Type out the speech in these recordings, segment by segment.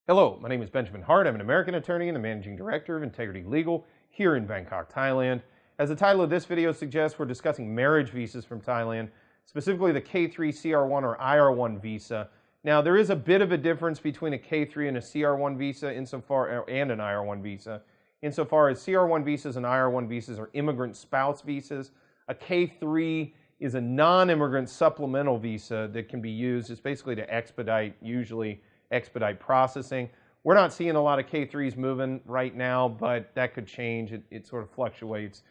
Hello, my name is Benjamin Hart. I'm an American attorney and the managing director of Integrity Legal here in Bangkok, Thailand. As the title of this video suggests, we're discussing marriage visas from Thailand, specifically the K-3, CR-1, or IR-1 visa. Now, there is a bit of a difference between a K-3 and a CR-1 visa and an IR-1 visa, insofar as CR-1 visas and IR-1 visas are immigrant spouse visas. A K-3 is a non-immigrant supplemental visa that can be used. It's basically to usually expedite processing. We're not seeing a lot of K3s moving right now, but that could change. It sort of fluctuates.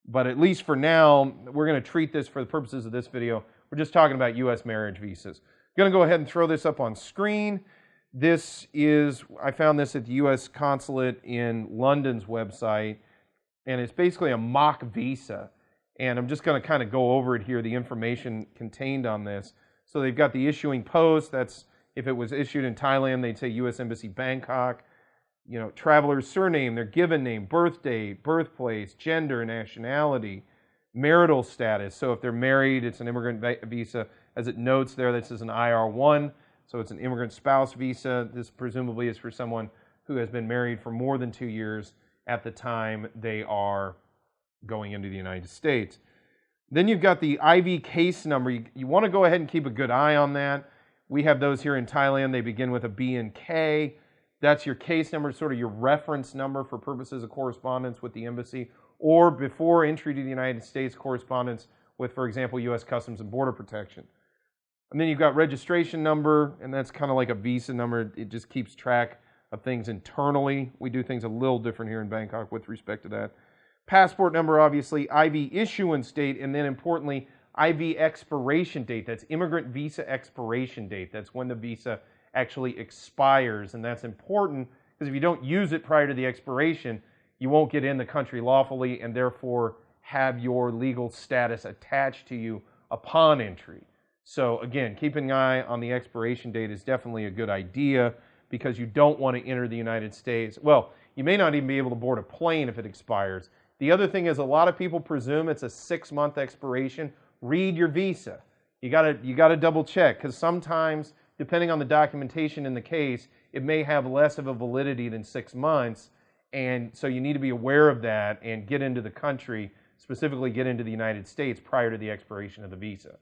But at least for now, we're going to treat this, for the purposes of this video, we're just talking about U.S. marriage visas. I'm going to go ahead and throw this up on screen. I found this at the U.S. consulate in London's website, and it's basically a mock visa. And I'm just going to kind of go over it here, the information contained on this. So they've got the issuing post. That's if it was issued in Thailand, they'd say U.S. Embassy Bangkok. You know, traveler's surname, their given name, birth date, birthplace, gender, nationality, marital status. So if they're married, it's an immigrant visa. As it notes there, this is an IR-1, so it's an immigrant spouse visa. This presumably is for someone who has been married for more than 2 years at the time they are going into the United States. Then you've got the IV case number. You want to go ahead and keep a good eye on that. We have those here in Thailand. They begin with a B and K. That's your case number, sort of your reference number for purposes of correspondence with the embassy, or before entry to the United States, correspondence with, for example, U.S. Customs and Border Protection. And then you've got registration number, and that's kind of like a visa number. It just keeps track of things internally. We do things a little different here in Bangkok with respect to that. Passport number, obviously, IV issuance date, and then importantly, IV expiration date. That's immigrant visa expiration date. That's when the visa actually expires, and that's important because if you don't use it prior to the expiration, you won't get in the country lawfully and therefore have your legal status attached to you upon entry. So again, keeping an eye on the expiration date is definitely a good idea because you don't want to enter the United States. Well, you may not even be able to board a plane if it expires. The other thing is a lot of people presume it's a 6-month expiration. Read your visa. You gotta double check because sometimes, depending on the documentation in the case, it may have less of a validity than 6 months, and so you need to be aware of that and get into the country, specifically get into the United States prior to the expiration of the visa.